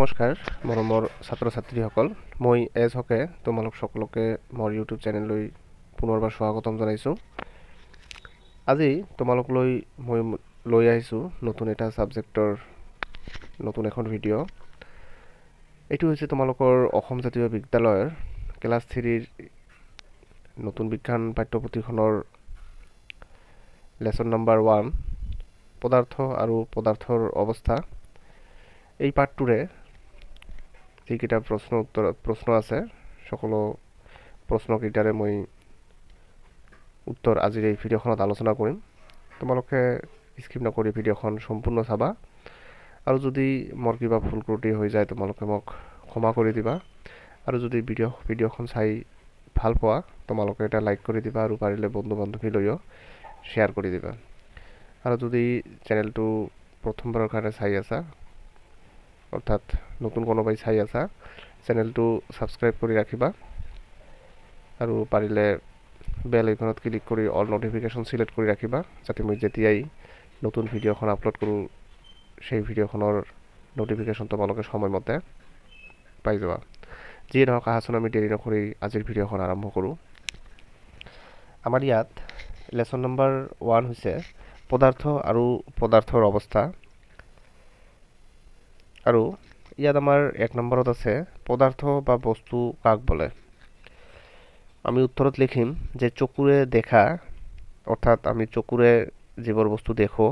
নমস্কাৰ মৰমৰ ছাত্ৰ ছাত্ৰীসকল, মই এজ হকে তোমালোক সকলোকে মোৰ ইউটিউব চেনেললৈ পুনৰবাৰ স্বাগতম জনাইছোঁ। আজি তোমালোকলৈ মই লৈ আহিছোঁ নতুন এটা ছাবজেক্টৰ নতুন এখন ভিডিঅ'। এইটো হৈছে তোমালোকৰ অসম জাতীয় বিদ্যালয়ৰ ক্লাছ 3ৰ নতুন বিজ্ঞান পাঠ্যপুথিখনৰ লেসন নম্বৰ 1 পদাৰ্থ আৰু পদাৰ্থৰ অৱস্থা। এই পাঠটোৰে যিকেইটা প্ৰশ্ন আছে সকলো প্ৰশ্নকেইটাৰে মই উত্তৰ আজিৰ এই ভিডিঅ'খনত আলোচনা কৰিম। তোমালোকে স্কিপ নকৰি ভিডিঅ'খন সম্পূৰ্ণ চাবা আৰু যদি মোৰ কিবা ভুল ত্ৰুটি হৈ যায় তোমালোকে মোক ক্ষমা কৰি দিবা। আৰু যদি ভিডিঅ'খন চাই ভাল পোৱা তোমালোকে এটা লাইক কৰি দিবা আৰু পাৰিলে বন্ধু বান্ধৱীলৈও শ্বেয়াৰ কৰি দিবা। আৰু যদি চেনেলটো প্ৰথমবাৰৰ কাৰণে চাই আছা অৰ্থাৎ নতুন কোনোবাই চাই আছা চেনেলটো ছাবস্ক্ৰাইব কৰি ৰাখিবা আৰু পাৰিলে বেল আইকনত ক্লিক কৰি অল নটিফিকেশ্যন সিলেক্ট কৰি ৰাখিবা যাতে মই যেতিয়াই নতুন ভিডিঅ'খন আপলোড কৰোঁ সেই ভিডিঅ'খনৰ নটিফিকেশ্যন তোমালোকে সময়মতে পাই যাবা। যিয়ে নহওক আহাচোন আমি দেৰি নকৰি আজিৰ ভিডিঅ'খন আৰম্ভ কৰোঁ। আমাৰ ইয়াত লেসন নম্বৰ 1 হৈছে পদাৰ্থ আৰু পদাৰ্থৰ অৱস্থা। আৰু ইয়াত আমাৰ 1 নম্বৰত আছে পদাৰ্থ বা বস্তু কাক বলে। আমি উত্তৰত লিখিম যে চকুৰে দেখা অৰ্থাৎ আমি চকুৰে যিবোৰ বস্তু দেখো,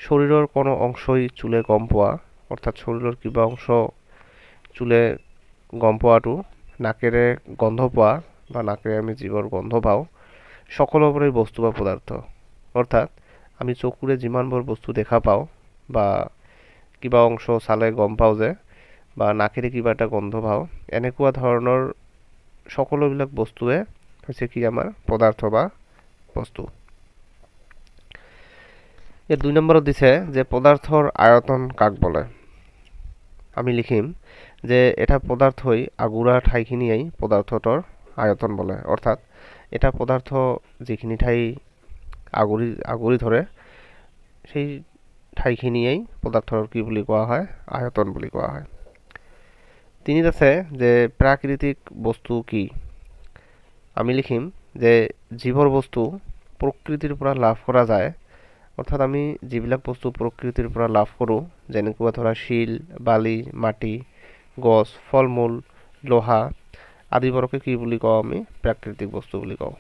শৰীৰৰ কোনো অংশই চুলে গম পোৱা অৰ্থাৎ শৰীৰৰ কিবা অংশ চুলে গম পোৱাটো, নাকেৰে গন্ধ পোৱা বা নাকেৰে আমি যিবোৰ গন্ধ পাওঁ সকলোবোৰেই বস্তু বা পদাৰ্থ। অৰ্থাৎ আমি চকুৰে যিমানবোৰ বস্তু দেখা পাওঁ বা কিবা অংশ চালে গম পাওঁ যে বা নাকেৰে কিবা এটা গন্ধ পাওঁ, এনেকুৱা ধৰণৰ সকলোবিলাক বস্তুৱে হৈছে কি আমাৰ পদাৰ্থ বা বস্তু। ইয়াত 2 নম্বৰত দিছে যে পদাৰ্থৰ আয়তন কাক বলে। আমি লিখিম যে এটা পদাৰ্থই আগুৰা ঠাইখিনিয়েই পদাৰ্থটোৰ আয়তন বলে। অৰ্থাৎ এটা পদাৰ্থ যিখিনি ঠাই আগুৰি ধৰে সেই ঠাইখিনিয়েই পদাৰ্থৰ কি বুলি কোৱা হয়, আয়তন বুলি কোৱা হয়। 3ত আছে যে প্ৰাকৃতিক বস্তু কি। আমি লিখিম যে যিবোৰ বস্তু প্ৰকৃতিৰ পৰা লাভ কৰা যায় অৰ্থাৎ আমি যিবিলাক বস্তু প্ৰকৃতিৰ পৰা লাভ কৰোঁ যেনেকুৱা ধৰা শিল, বালি, মাটি, গছ, ফল মূল, লোহা আদিবোৰকে কি বুলি কওঁ, আমি প্ৰাকৃতিক বস্তু বুলি কওঁ।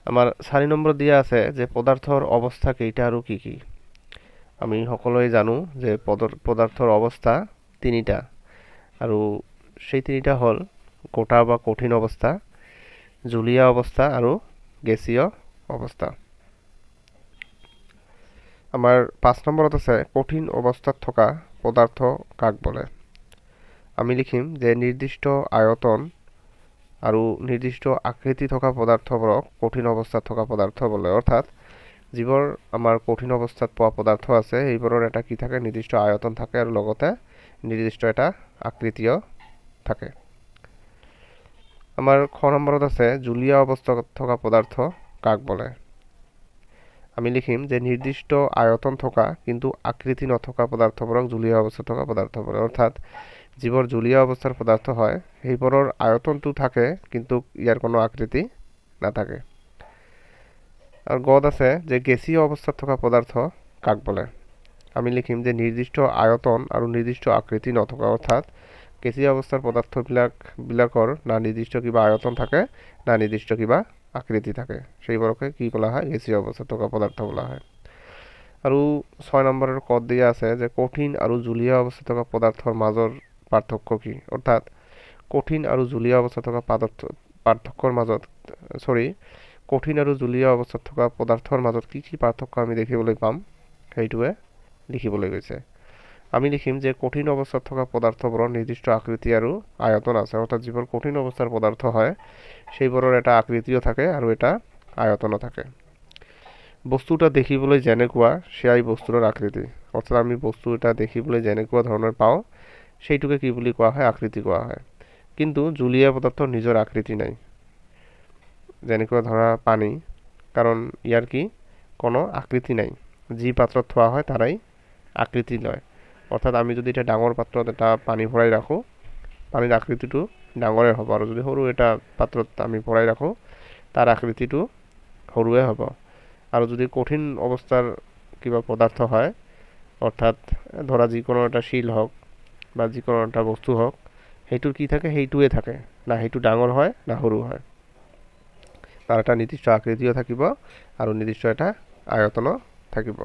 আমাৰ 4 নম্বৰত দিয়া আছে যে পদাৰ্থৰ অৱস্থা কেইটা আৰু কি কি। আমি সকলোৱে জানো যে পদাৰ্থৰ অৱস্থা 3টা আৰু সেই 3টা হ'ল গোটা বা কঠিন অৱস্থা, জুলীয়া অৱস্থা আৰু গেছীয় অৱস্থা। আমাৰ 5 নম্বৰত আছে কঠিন অৱস্থাত থকা পদাৰ্থ কাক বলে। আমি লিখিম যে নিৰ্দিষ্ট আয়তন আৰু নিৰ্দিষ্ট আকৃতি থকা পদাৰ্থবোৰক কঠিন অৱস্থাত থকা পদাৰ্থ বলে। অৰ্থাৎ যিবোৰ আমাৰ কঠিন অৱস্থাত পোৱা পদাৰ্থ আছে সেইবোৰৰ এটা কি থাকে, নিৰ্দিষ্ট আয়তন থাকে আৰু লগতে নিৰ্দিষ্ট এটা আকৃতিও থাকে। আমাৰ 6 নম্বৰত আছে জুলীয়া অৱস্থাত থকা পদাৰ্থ কাক বলে। আমি লিখিম যে নিৰ্দিষ্ট আয়তন থকা কিন্তু আকৃতি নথকা পদাৰ্থবোৰক জুলীয়া অৱস্থাত থকা পদাৰ্থ বলে। অৰ্থাৎ যিবোৰ জুলীয়া অৱস্থাৰ পদাৰ্থ হয় সেইবোৰৰ আয়তনটো থাকে কিন্তু ইয়াৰ কোনো আকৃতি নাথাকে। আৰু গত আছে যে গেছীয় অৱস্থাত থকা পদাৰ্থ কাক বলে। আমি লিখিম যে নিৰ্দিষ্ট আয়তন আৰু নিৰ্দিষ্ট আকৃতি নথকা অৰ্থাৎ গেছীয় অৱস্থাৰ পদাৰ্থবিলাকৰ না নিৰ্দিষ্ট কিবা আয়তন থাকে না নিৰ্দিষ্ট কিবা আকৃতি থাকে, সেইবোৰকে কি বলা হয়, গেছীয় অৱস্থাত থকা পদাৰ্থ বলা হয়। আৰু 6 নম্বৰৰ কত দিয়া আছে যে কঠিন আৰু জুলীয়া অৱস্থাত থকা পদাৰ্থৰ মাজৰ পাৰ্থক্য কি। অৰ্থাৎ কঠিন আৰু জুলীয়া অৱস্থাত থকা কঠিন আৰু জুলীয়া অৱস্থাত থকা পদাৰ্থৰ মাজত কি কি পাৰ্থক্য আমি দেখিবলৈ পাম সেইটোৱে লিখিবলৈ গৈছে। আমি লিখিম যে কঠিন অৱস্থাত থকা পদাৰ্থবোৰৰ নিৰ্দিষ্ট আকৃতি আৰু আয়তন আছে। অৰ্থাৎ যিবোৰ কঠিন অৱস্থাৰ পদাৰ্থ হয় সেইবোৰৰ এটা আকৃতিও থাকে আৰু এটা আয়তনো থাকে। বস্তুটা দেখিবলৈ যেনেকুৱা সেয়াই বস্তুৰ আকৃতি। অৰ্থাৎ আমি বস্তু এটা দেখিবলৈ যেনেকুৱা ধৰণৰ পাওঁ সেইটোকে কি বুলি কোৱা হয়, আকৃতি কোৱা হয়। কিন্তু জুলীয়া পদাৰ্থৰ নিজৰ আকৃতি নাই, যেনেকুৱা ধৰা পানী, কাৰণ ইয়াৰ কি কোনো আকৃতি নাই, যি পাত্ৰত থোৱা হয় তাৰাই আকৃতি লয়। অৰ্থাৎ আমি যদি এটা ডাঙৰ পাত্ৰত এটা পানী ভৰাই ৰাখোঁ, পানীৰ আকৃতিটো ডাঙৰে হ'ব, আৰু যদি সৰু এটা পাত্ৰত আমি ভৰাই ৰাখোঁ তাৰ আকৃতিটো সৰুৱে হ'ব। আৰু যদি কঠিন অৱস্থাৰ কিবা পদাৰ্থ হয়, অৰ্থাৎ ধৰা যিকোনো এটা শিল হওক বা যিকোনো এটা বস্তু হওক, সেইটোৰ কি থাকে, সেইটোৱে থাকে, না সেইটো ডাঙৰ হয় না সৰু হয়। তাৰ এটা নিৰ্দিষ্ট আকৃতিও থাকিব আৰু নিৰ্দিষ্ট এটা আয়তনো থাকিব।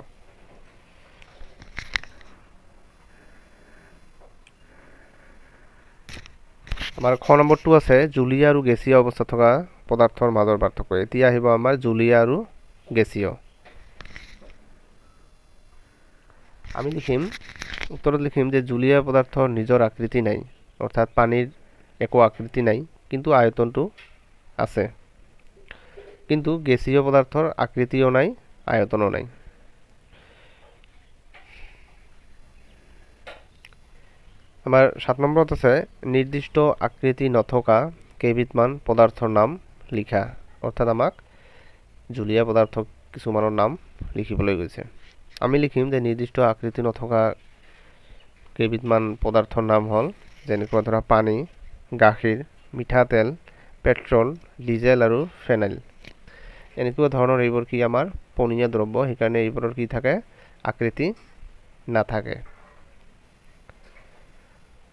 আমাৰ খ নম্বৰটো আছে জুলীয় আৰু গেছীয় অৱস্থাত থকা পদাৰ্থৰ মাজৰ পাৰ্থক্য। এতিয়া আহিব আমাৰ জুলীয় আৰু গেছীয়। আমি লিখিম, উত্তৰত লিখিম যে জুলীয় পদাৰ্থৰ নিজৰ আকৃতি নাই, অৰ্থাৎ পানীৰ একো আকৃতি নাই কিন্তু আয়তনটো আছে। কিন্তু গেছীয় পদাৰ্থৰ আকৃতিও নাই, আয়তনো নাই। আমাৰ 7 নম্বৰত আছে নিৰ্দিষ্ট আকৃতি নথকা কেইবিধমান পদাৰ্থৰ নাম লিখা। অৰ্থাৎ আমাক জুলীয়া পদাৰ্থ কিছুমানৰ নাম লিখিবলৈ গৈছে। আমি লিখিম যে নিৰ্দিষ্ট আকৃতি নথকা কেইবিধমান পদাৰ্থৰ নাম হ'ল যেনেকুৱা ধৰা পানী, গাখীৰ, মিঠাতেল, পেট্ৰল, ডিজেল আৰু ফেনাইল। এনেকুৱা ধৰণৰ এইবোৰ কি আমাৰ পনীয়া দ্ৰব্য, সেইকাৰণে এইবোৰৰ কি থাকে, আকৃতি নাথাকে।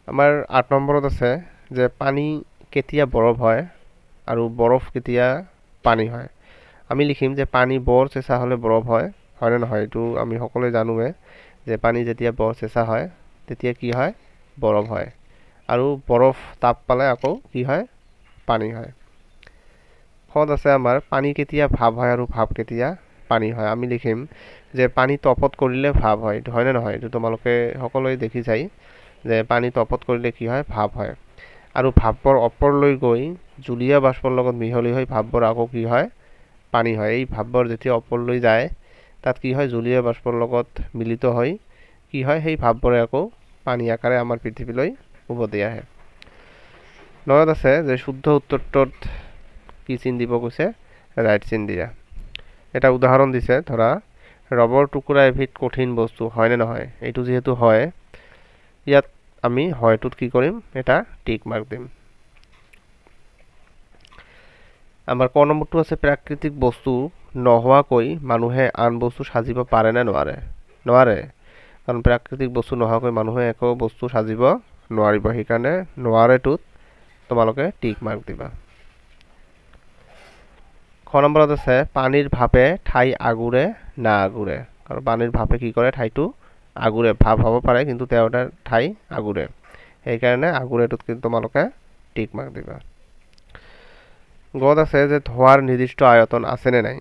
আমাৰ 8 নম্বৰত আছে যে পানী কেতিয়া বৰফ হয় আৰু বৰফ কেতিয়া পানী হয়। আমি লিখিম যে পানী বৰ চেঁচা হ'লে বৰফ হয়, হয়নে নহয়? এইটো আমি সকলোৱে জানোৱে যে পানী যেতিয়া বৰ চেঁচা হয় তেতিয়া কি হয়, বৰফ হয়, আৰু বৰফ তাপ পালে আকৌ কি হয়, পানী হয়। খত আছে আমাৰ পানী কেতিয়া ভাপ হয় আৰু ভাপ কেতিয়া পানী হয়। আমি লিখিম যে পানী তপত কৰিলে ভাপ হয়, এইটো হয়নে নহয়? এইটো তোমালোকে সকলোৱে দেখি যায় যে পানী তপত কৰিলে কি হয়, ভাপ হয়, আৰু ভাপৰ ওপৰলৈ গৈ জুলীয়া বাষ্পৰ লগত মিহলি হৈ ভাপবোৰ আকৌ কি হয়, পানী হয়। এই ভাপবোৰ যেতিয়া ওপৰলৈ যায় তাত কি হয়, জুলীয়া বাষ্পৰ লগত মিলিত হৈ কি হয়, সেই ভাপবোৰে আকৌ পানী আকাৰে আমাৰ পৃথিৱীলৈ উভতি আহে। 9ত আছে যে শুদ্ধ উত্তৰটোত কি চিন দিব কৈছে, ৰাইট চিন দিয়া। এটা উদাহৰণ দিছে, ধৰা ৰবৰ টুকুৰা এবিধ কঠিন বস্তু, হয়নে নহয়? এইটো যিহেতু হয়, ইয়াত আমি হয়টোত কি কৰিম, এটা টিক মাৰ্ক দিম। আমাৰ ক নম্বৰটো আছে প্ৰাকৃতিক বস্তু নোহোৱাকৈ মানুহে আন বস্তু সাজিব পাৰে নে নোৱাৰে? নোৱাৰে, কাৰণ প্ৰাকৃতিক বস্তু নোহোৱাকৈ মানুহে একো বস্তু সাজিব নোৱাৰিব, সেইকাৰণে নোৱাৰেটোত তোমালোকে টিক মাৰ্ক দিবা। খ নম্বৰত আছে পানীৰ ভাপে ঠাই আগুৰে না আগুৰে। কাৰণ পানীৰ ভাপে কি কৰে, ঠাইটো আগুৰে, ভাপ হ'ব পাৰে কিন্তু তেওঁ এটা ঠাই আগুৰে, সেইকাৰণে আগুৰেটোত কিন্তু তোমালোকে টিক মাৰ্ক দিবা। গত আছে যে ধোঁৱাৰ নিৰ্দিষ্ট আয়তন আছে নে নাই?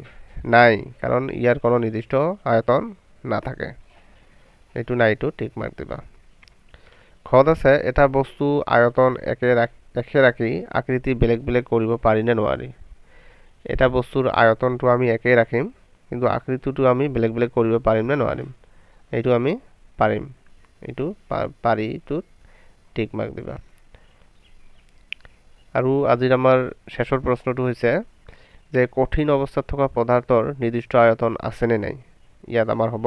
নাই, কাৰণ ইয়াৰ কোনো নিৰ্দিষ্ট আয়তন নাথাকে, এইটো নাইটো টিক মাৰ্ক দিবা। ঘত আছে এটা বস্তু আয়তন একে ৰাখি আকৃতি বেলেগ বেলেগ কৰিব পাৰি নে নোৱাৰি? এটা বস্তুৰ আয়তনটো আমি একেই ৰাখিম কিন্তু আকৃতিটো আমি বেলেগ বেলেগ কৰিব পাৰিম নে নোৱাৰিম? এইটো আমি পাৰিম, এইটো পাৰিটোত টিক মাৰ্ক দিবা। আৰু আজিৰ আমাৰ শেষৰ প্ৰশ্নটো হৈছে যে কঠিন অৱস্থাত থকা পদাৰ্থৰ নিৰ্দিষ্ট আয়তন আছে নে নাই? ইয়াত আমাৰ হ'ব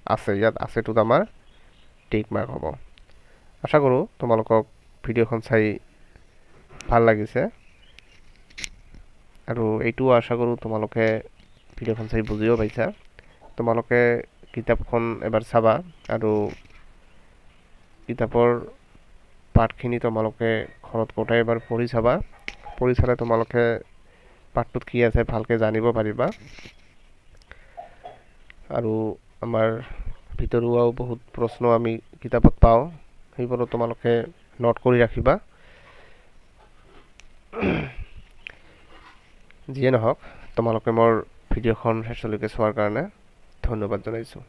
আছে, ইয়াত আছেটোত আমাৰ টিক মাৰ্ক হ'ব। আশা কৰোঁ তোমালোকক ভিডিঅ'খন চাই ভাল লাগিছে, আৰু এইটোও আশা কৰোঁ তোমালোকে ভিডিঅ'খন চাই বুজিও পাইছা। তোমালোকে কিতাপখন এবাৰ চাবা আৰু কিতাপৰ পাঠখিনি তোমালোকে ঘৰত গোটেই এবাৰ পঢ়ি চাবা। পঢ়ি চালে তোমালোকে পাঠটোত কি আছে ভালকৈ জানিব পাৰিবা। আৰু আমাৰ ভিতৰুৱাও বহুত প্ৰশ্ন আমি কিতাপত পাওঁ, সেইবোৰো তোমালোকে নোট কৰি ৰাখিবা। যিয়ে নহওক, তোমালোকে মোৰ ভিডিঅ'খন শেষলৈকে চোৱাৰ কাৰণে ধন্যবাদ জনাইছোঁ।